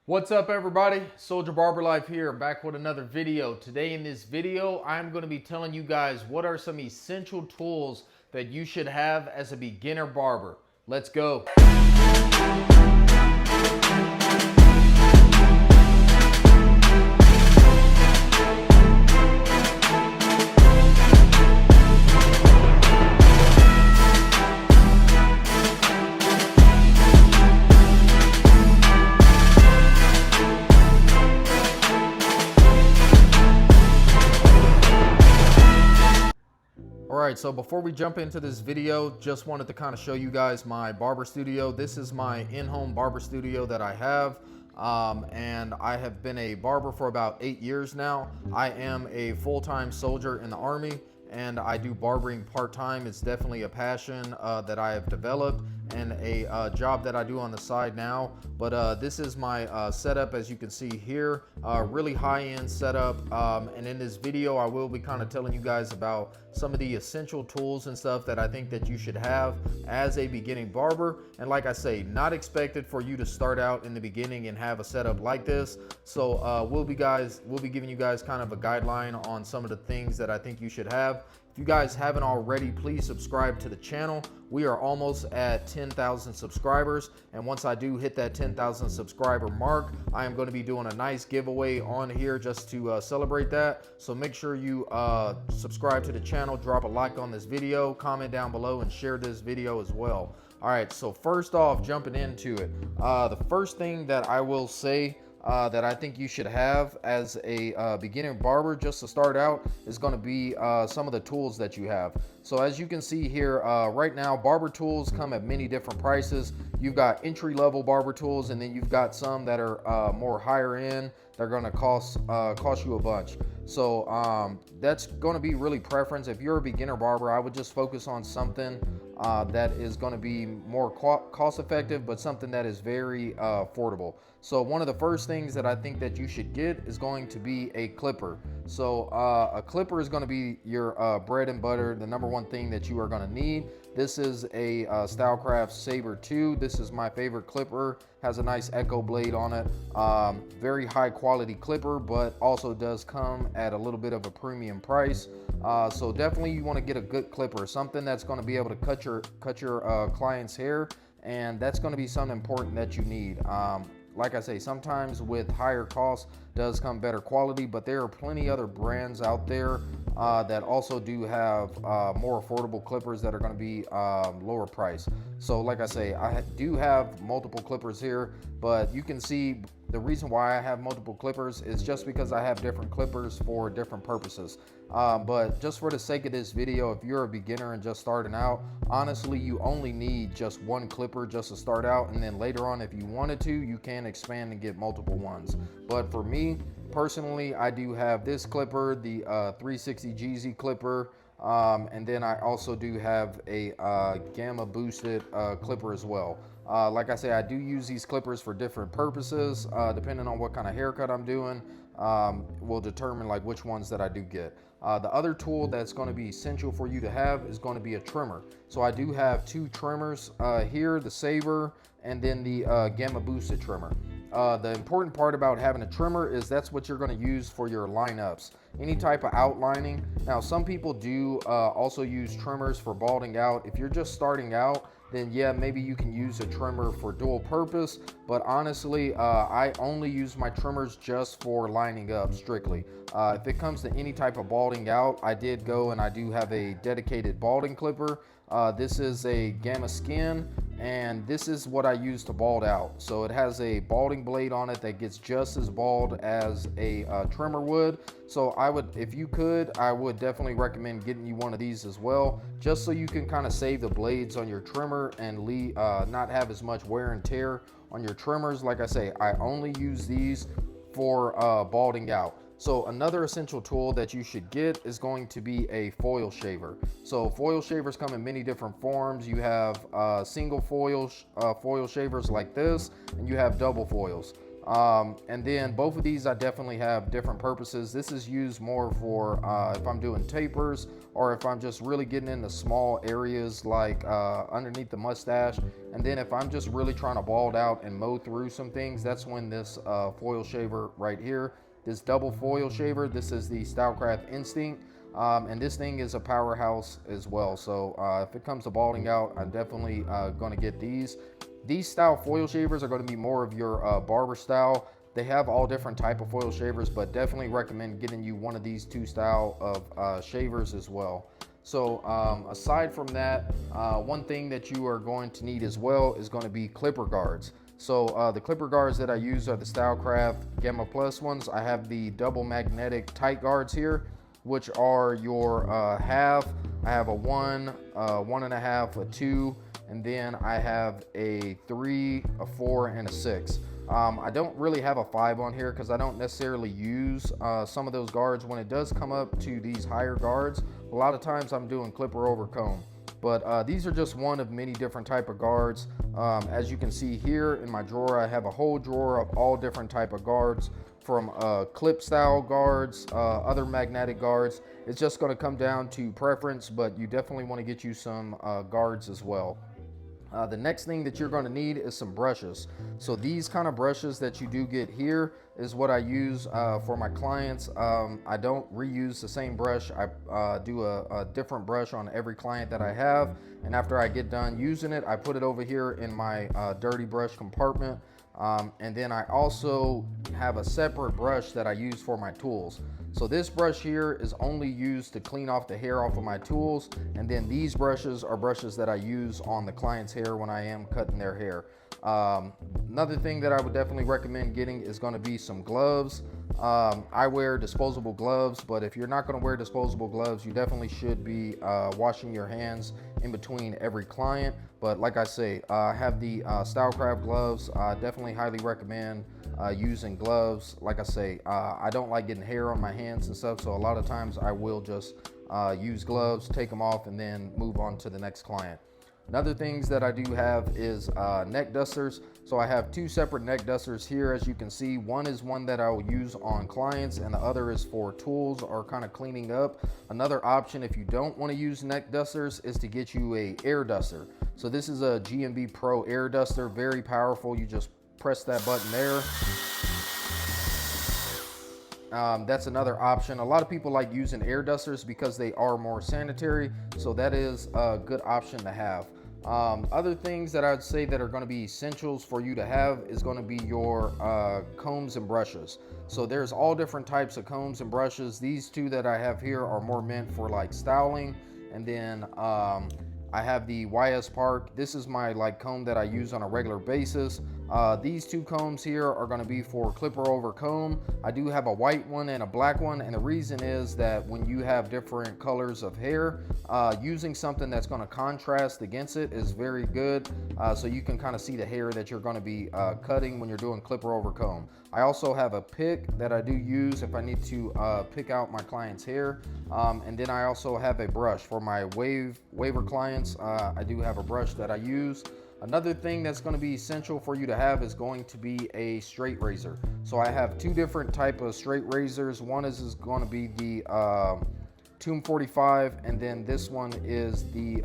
What's up everybody? Soldier Barber Life here, back with another video. Today in this video, I'm going to be telling you guys what are some essential tools that you should have as a beginner barber. Let's go. Alright, so before we jump into this video, just wanted to kind of show you guys my barber studio. This is my in-home barber studio that I have, and I have been a barber for about 8 years now. I am a full-time soldier in the Army, and I do barbering part-time. It's definitely a passion that I have developed and a job that I do on the side now. But this is my setup, as you can see here, really high-end setup. And in this video, I will be kind of telling you guys about some of the essential tools and stuff that I think that you should have as a beginning barber. And like I say, not expected for you to start out in the beginning and have a setup like this. So we'll be giving you guys kind of a guideline on some of the things that I think you should have. If you guys haven't already, please subscribe to the channel. We are almost at 10,000 subscribers, and once I do hit that 10,000 subscriber mark, I am going to be doing a nice giveaway on here just to celebrate that. So make sure you subscribe to the channel, drop a like on this video, comment down below, and share this video as well. All right, so first off, jumping into it, the first thing that I will say that I think you should have as a beginner barber just to start out is going to be some of the tools that you have. So as you can see here, right now barber tools come at many different prices. You've got entry-level barber tools, and then you've got some that are more higher end. They're going to cost you a bunch. So that's going to be really preference. If you're a beginner barber, I would just focus on something that is going to be more cost effective, but something that is very affordable. So one of the first things that I think that you should get is going to be a clipper. So a clipper is going to be your bread and butter, the number one thing that you are going to need. This is a Stylecraft Saber 2. This is my favorite clipper. Has a nice echo blade on it. Very high quality clipper, but also does come at a little bit of a premium price. So definitely you want to get a good clipper, something that's going to be able to cut your client's hair, and that's going to be something important that you need. Like I say, sometimes with higher costs does come better quality, but there are plenty other brands out there that also do have more affordable clippers that are going to be lower price. So like I say, I do have multiple clippers here, but you can see the reason why I have multiple clippers is just because I have different clippers for different purposes. But just for the sake of this video, if you're a beginner and just starting out, honestly, you only need just one clipper just to start out, and then later on, if you wanted to, you can expand and get multiple ones. But for me personally, I do have this clipper, the 360 GZ clipper, and then I also do have a gamma boosted clipper as well. Like I say, I do use these clippers for different purposes. Depending on what kind of haircut I'm doing, will determine like which ones that I do get. The other tool that's going to be essential for you to have is going to be a trimmer. So I do have two trimmers here, the Saber and then the gamma boosted trimmer. The important part about having a trimmer is that's what you're going to use for your lineups, any type of outlining. Now some people do also use trimmers for balding out. If you're just starting out, then yeah, maybe you can use a trimmer for dual purpose, but honestly, I only use my trimmers just for lining up strictly. If it comes to any type of balding out, I did go and I do have a dedicated balding clipper. This is a Gamma Skin, and this is what I use to bald out. So it has a balding blade on it that gets just as bald as a trimmer would. So I would, if you could, I would definitely recommend getting you one of these as well, just so you can kind of save the blades on your trimmer and not have as much wear and tear on your trimmers. Like I say, I only use these for balding out. So another essential tool that you should get is going to be a foil shaver. So foil shavers come in many different forms. You have single foil shavers like this, and you have double foils. And then both of these I definitely have different purposes. This is used more for if I'm doing tapers, or if I'm just really getting into small areas like underneath the mustache. And then if I'm just really trying to bald out and mow through some things, that's when this foil shaver right here, this double foil shaver, this is the Stylecraft Instinct. And this thing is a powerhouse as well. So if it comes to balding out, I'm definitely going to get these. These style foil shavers are going to be more of your barber style. They have all different type of foil shavers, but definitely recommend getting you one of these two style of shavers as well. So aside from that, one thing that you are going to need as well is going to be clipper guards. So the clipper guards that I use are the Stylecraft Gamma Plus ones. I have the double magnetic tight guards here, which are your half. I have a 1, 1.5, a 2, and then I have a 3, a 4, and a 6. I don't really have a 5 on here because I don't necessarily use some of those guards. When it does come up to these higher guards, a lot of times I'm doing clipper over comb. But these are just one of many different type of guards. As you can see here in my drawer, I have a whole drawer of all different type of guards, from clip style guards, other magnetic guards. It's just going to come down to preference, but you definitely want to get you some guards as well. The next thing that you're going to need is some brushes. So these kind of brushes that you do get here is what I use for my clients. I don't reuse the same brush. I do a different brush on every client that I have, and after I get done using it, I put it over here in my dirty brush compartment. And then I also have a separate brush that I use for my tools. So this brush here is only used to clean off the hair off of my tools, and then these brushes are brushes that I use on the client's hair when I am cutting their hair. Another thing that I would definitely recommend getting is going to be some gloves. I wear disposable gloves, but if you're not going to wear disposable gloves, you definitely should be washing your hands in between every client. But like I say, I have the Stylecraft gloves. I definitely highly recommend using gloves. Like I say, I don't like getting hair on my hands and stuff, so a lot of times I will just use gloves, take them off, and then move on to the next client. Another things that I do have is neck dusters. So I have two separate neck dusters here, as you can see. One is one that I will use on clients, and the other is for tools or kind of cleaning up. Another option, if you don't want to use neck dusters, is to get you a air duster. So this is a G&B Pro air duster, very powerful. You just press that button there. That's another option. A lot of people like using air dusters because they are more sanitary, so that is a good option to have. Other things that I'd say that are going to be essentials for you to have is going to be your combs and brushes. So there's all different types of combs and brushes. These two that I have here are more meant for like styling, and then I have the YS Park. This is my comb that I use on a regular basis. These two combs here are going to be for clipper over comb. I do have a white one and a black one, and the reason is that when you have different colors of hair, using something that's going to contrast against it is very good, so you can kind of see the hair that you're going to be cutting when you're doing clipper over comb. I also have a pick that I do use if I need to pick out my client's hair, and then I also have a brush for my waver clients. I do have a brush that I use. Another thing that's going to be essential for you to have is going to be a straight razor. So I have two different type of straight razors. One is going to be the Tomb 45, and then this one is the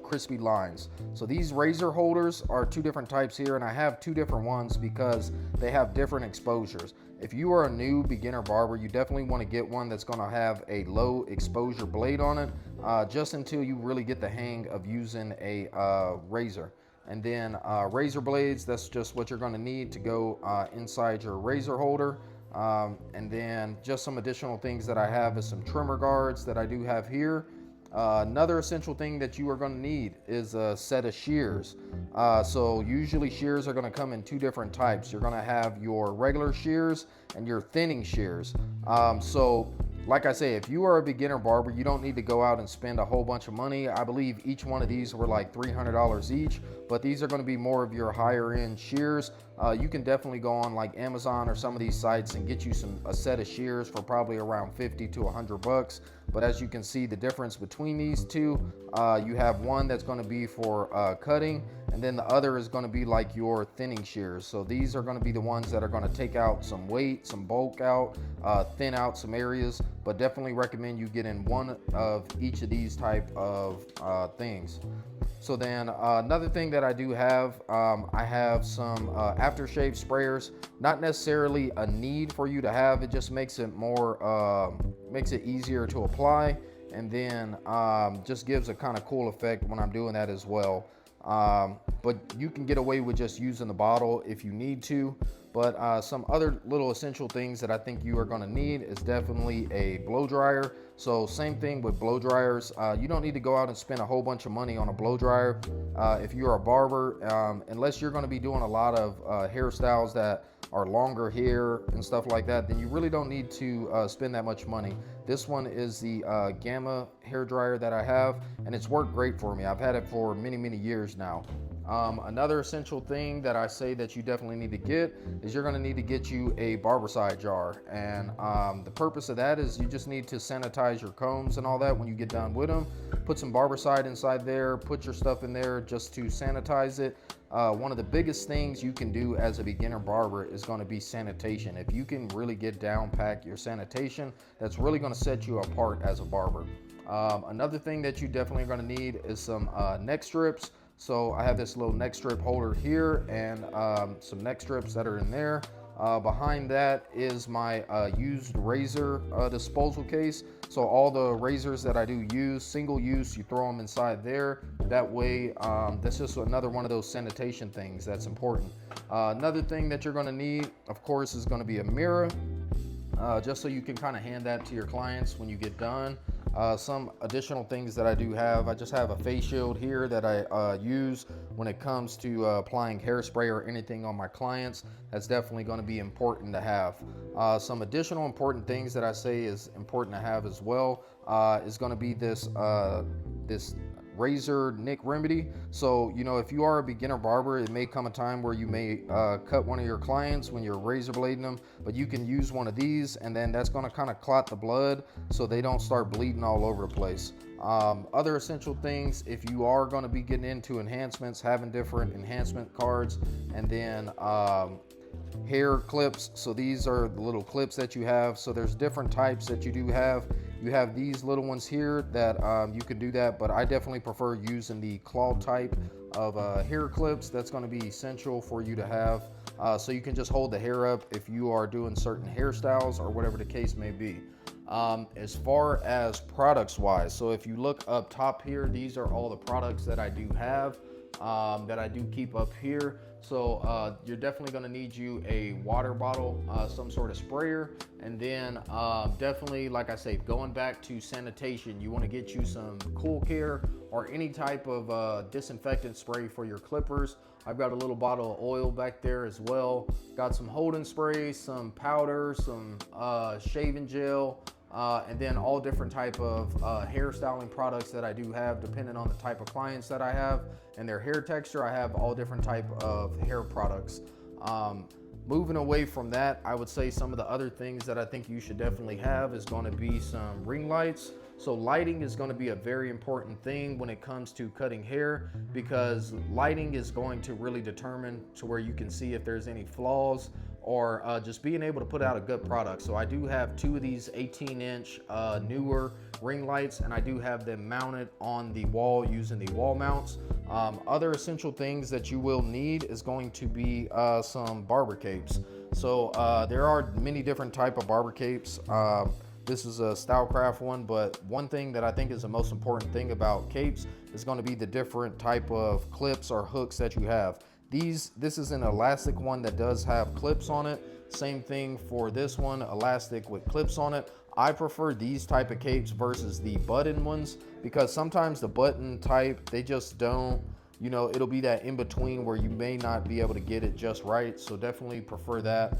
Crispy Lines. So these razor holders are two different types here, and I have two different ones because they have different exposures. If you are a new beginner barber, you definitely want to get one that's going to have a low exposure blade on it, just until you really get the hang of using a razor. And then razor blades, that's just what you're going to need to go inside your razor holder. And then just some additional things that I have is some trimmer guards that I do have here. Another essential thing that you are going to need is a set of shears. So usually shears are going to come in two different types. You're going to have your regular shears and your thinning shears. So like I say, if you are a beginner barber, you don't need to go out and spend a whole bunch of money. I believe each one of these were like $300 each, but these are going to be more of your higher end shears. you can definitely go on like Amazon or some of these sites and get you a set of shears for probably around 50 to 100 bucks. But as you can see, the difference between these two, you have one that's going to be for cutting, and then the other is going to be like your thinning shears. So these are going to be the ones that are going to take out some weight, some bulk out, thin out some areas. But definitely recommend you get in one of each of these type of things. So then another thing that I do have, I have some aftershave sprayers. Not necessarily a need for you to have, it just makes it more, makes it easier to apply, and then just gives a kind of cool effect when I'm doing that as well. But you can get away with just using the bottle if you need to. But some other little essential things that I think you are going to need is definitely a blow dryer. So same thing with blow dryers. You don't need to go out and spend a whole bunch of money on a blow dryer. If you're a barber, unless you're going to be doing a lot of hairstyles that are longer hair and stuff like that, then you really don't need to spend that much money. This one is the Gamma hair dryer that I have, and it's worked great for me. I've had it for many years now. Another essential thing that I say that you definitely need to get is you're going to need to get you a Barbicide jar. And the purpose of that is you just need to sanitize your combs and all that when you get done with them. Put some Barbicide inside there, put your stuff in there just to sanitize it. One of the biggest things you can do as a beginner barber is going to be sanitation. If you can really get down pack your sanitation, that's really going to set you apart as a barber. Another thing that you definitely are going to need is some neck strips. So I have this little neck strip holder here and some neck strips that are in there. Behind that is my used razor disposal case. So all the razors that I do use, single use, you throw them inside there. That way, that's just another one of those sanitation things that's important. Another thing that you're gonna need, of course, is gonna be a mirror, just so you can kind of hand that to your clients when you get done. Some additional things that I do have, I just have a face shield here that I use when it comes to applying hairspray or anything on my clients. That's definitely going to be important to have. Some additional important things that I say is important to have as well is going to be this razor nick remedy. So, you know, if you are a beginner barber, it may come a time where you may cut one of your clients when you're razor blading them, but you can use one of these, and then that's going to kind of clot the blood so they don't start bleeding all over the place. Other essential things, if you are going to be getting into enhancements, having different enhancement cards, and then hair clips. So these are the little clips that you have. So there's different types that you do have. You have these little ones here that you can do that, but I definitely prefer using the claw type of hair clips. That's going to be essential for you to have, so you can just hold the hair up if you are doing certain hairstyles or whatever the case may be. As far as products wise, so if you look up top here, these are all the products that I do have, that I do keep up here. So you're definitely going to need you a water bottle, some sort of sprayer, and then definitely, like I say, going back to sanitation, you want to get you some Cool Care or any type of disinfectant spray for your clippers. I've got a little bottle of oil back there as well. Got some holding spray, some powder, some shaving gel, and then all different type of hairstyling products that I do have depending on the type of clients that I have and their hair texture. I have all different type of hair products. Moving away from that, I would say some of the other things that I think you should definitely have is going to be some ring lights. So lighting is going to be a very important thing when it comes to cutting hair, because lighting is going to really determine to where you can see if there's any flaws or just being able to put out a good product. So I do have two of these 18-inch newer ring lights, and I do have them mounted on the wall using the wall mounts. Other essential things that you will need is going to be some barber capes. So there are many different type of barber capes. This is a Stylecraft one, but one thing that I think is the most important thing about capes is going to be the different type of clips or hooks that you have. This is an elastic one that does have clips on it. Same thing for this one, elastic with clips on it. I prefer these type of capes versus the button ones, because sometimes the button type, they just don't, you know, it'll be that in between where you may not be able to get it just right. So definitely prefer that.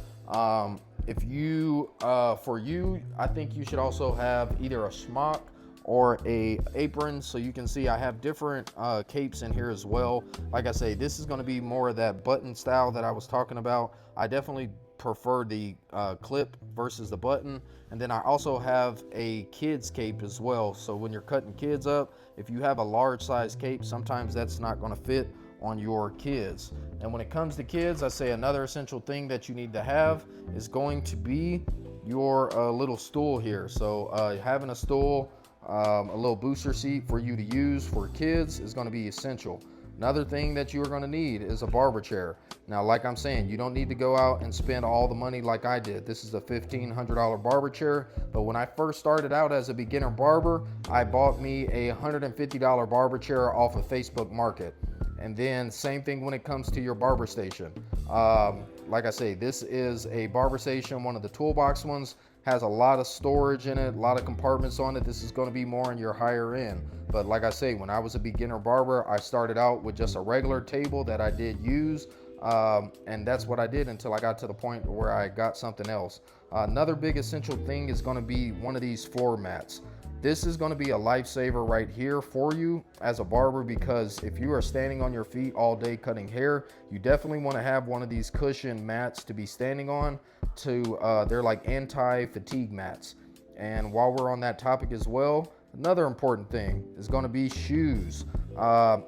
If you, for you, I think you should also have either a smock or a apron. So you can see I have different capes in here as well. Like I say, this is going to be more of that button style that I was talking about. I definitely prefer the clip versus the button. And then I also have a kids cape as well. So when you're cutting kids up, if you have a large size cape, sometimes that's not going to fit on your kids. And when it comes to kids, I say another essential thing that you need to have is going to be your little stool here. So having a stool, a little booster seat for you to use for kids is going to be essential. Another thing that you are going to need is a barber chair. Now, like I'm saying, you don't need to go out and spend all the money like I did. This is a $1,500 barber chair, but when I first started out as a beginner barber, I bought me a $150 barber chair off of Facebook Market. And then same thing when it comes to your barber station. Like I say, this is a barber station, one of the toolbox ones, has a lot of storage in it, a lot of compartments on it. This is going to be more in your higher end. But like I say, when I was a beginner barber, I started out with just a regular table that I did use. And that's what I did until I got to the point where I got something else. Another big essential thing is going to be one of these floor mats. This is going to be a lifesaver right here for you as a barber, because if you are standing on your feet all day cutting hair, you definitely want to have one of these cushion mats to be standing on. They're like anti-fatigue mats. And while we're on that topic as well, another important thing is going to be shoes.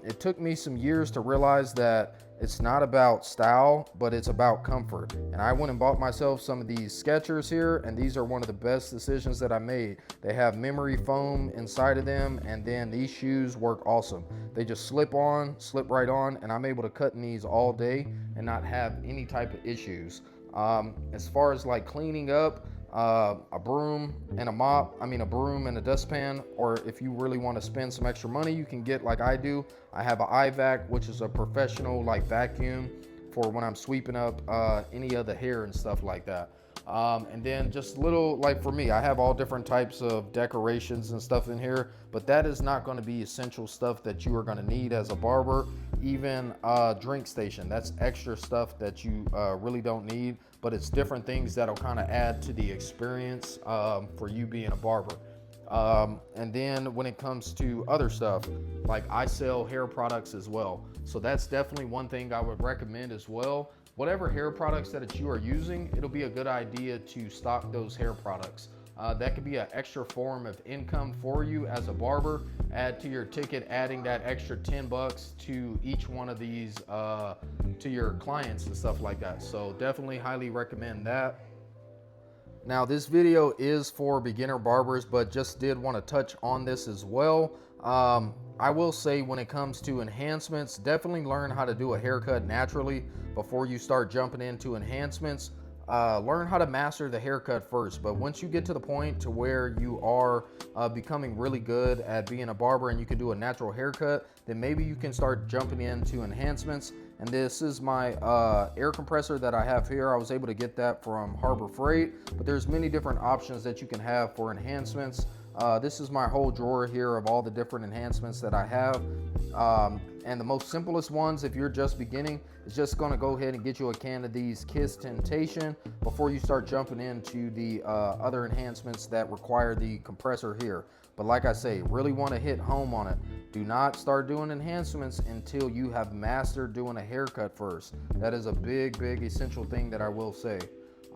It took me some years to realize that it's not about style, but it's about comfort. And I went and bought myself some of these Skechers here, and these are one of the best decisions that I made. They have memory foam inside of them, and then these shoes work awesome. They just slip right on, and I'm able to cut in these all day and not have any type of issues. As far as like cleaning up, a broom and a broom and a dustpan, or if you really want to spend some extra money, you can get like I do. I have an iVac, which is a professional like vacuum for when I'm sweeping up any of the hair and stuff like that. And then just little, like for me, I have all different types of decorations and stuff in here, but that is not going to be essential stuff that you are going to need as a barber. Even a drink station, that's extra stuff that you really don't need, but it's different things that'll kind of add to the experience for you being a barber. And then when it comes to other stuff, like I sell hair products as well. So that's definitely one thing I would recommend as well. Whatever hair products that you are using, it'll be a good idea to stock those hair products. That could be an extra form of income for you as a barber. Add to your ticket, adding that extra 10 bucks to each one of these to your clients and stuff like that. So definitely highly recommend that. Now this video is for beginner barbers, but just did want to touch on this as well. I will say when it comes to enhancements, definitely learn how to do a haircut naturally before you start jumping into enhancements. Learn how to master the haircut first, but once you get to the point to where you are becoming really good at being a barber and you can do a natural haircut, then maybe you can start jumping into enhancements. And this is my air compressor that I have here. I was able to get that from Harbor Freight, but there's many different options that you can have for enhancements. This is my whole drawer here of all the different enhancements that I have. And the most simplest ones, if you're just beginning, is just going to go ahead and get you a can of these Kiss Temptation before you start jumping into the other enhancements that require the compressor here. But like I say, really want to hit home on it. Do not start doing enhancements until you have mastered doing a haircut first. That is a big essential thing that I will say.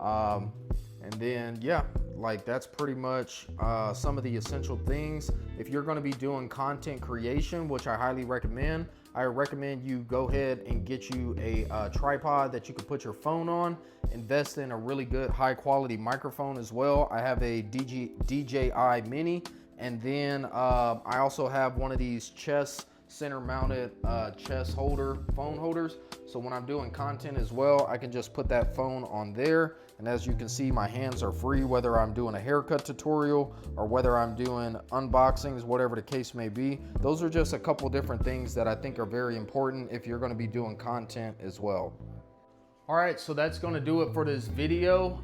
And then, yeah, like that's pretty much some of the essential things. If you're going to be doing content creation, which I highly recommend, I recommend you go ahead and get you a tripod that you can put your phone on. Invest in a really good high quality microphone as well. I have a DJI Mini, and then I also have one of these chest center mounted chest holder phone holders. So when I'm doing content as well, I can just put that phone on there. And as you can see, my hands are free, whether I'm doing a haircut tutorial or whether I'm doing unboxings, whatever the case may be. Those are just a couple different things that I think are very important if you're going to be doing content as well. All right, so that's going to do it for this video.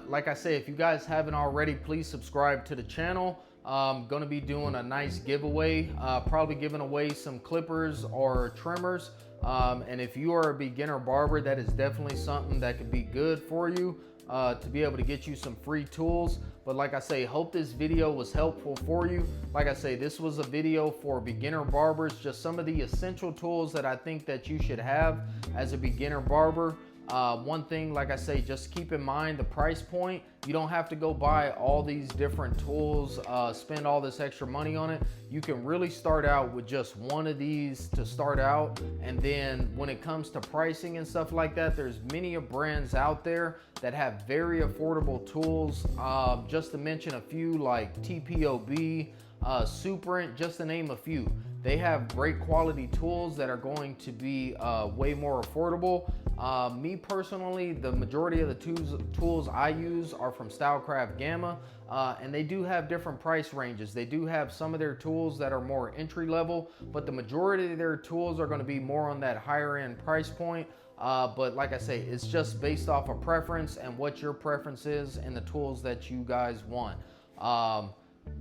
Like I say, if you guys haven't already, please subscribe to the channel. Going to be doing a nice giveaway, probably giving away some clippers or trimmers. And if you are a beginner barber, that is definitely something that could be good for you, to be able to get you some free tools. But like I say, hope this video was helpful for you. Like I say, this was a video for beginner barbers, just some of the essential tools that I think that you should have as a beginner barber. One thing, like I say, just keep in mind the price point. You don't have to go buy all these different tools, spend all this extra money on it. You can really start out with just one of these to start out. And then when it comes to pricing and stuff like that, there's many brands out there that have very affordable tools. Just to mention a few, like TPOB, Superint, just to name a few. They have great quality tools that are going to be way more affordable. Me personally, the majority of the tools I use are from Stylecraft Gamma, and they do have different price ranges. They do have some of their tools that are more entry level, but the majority of their tools are going to be more on that higher end price point. But like I say, it's just based off of preference and what your preference is and the tools that you guys want.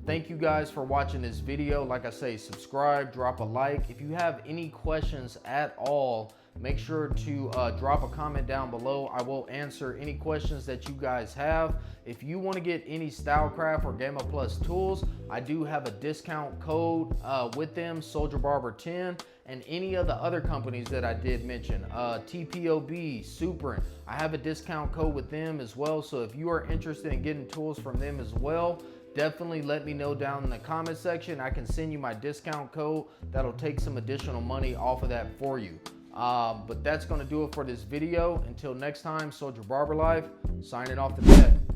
Thank you guys for watching this video. Like I say, subscribe, drop a like. If you have any questions at all, make sure to drop a comment down below. I will answer any questions that you guys have. If you want to get any Stylecraft or Gamma Plus tools, I do have a discount code with them, Soldier Barber 10, and any of the other companies that I did mention, TPOB, Superint. I have a discount code with them as well. So if you are interested in getting tools from them as well, definitely let me know down in the comment section. I can send you my discount code. That'll take some additional money off of that for you. But that's going to do it for this video. Until next time, Soldier Barber Life, signing off the bed.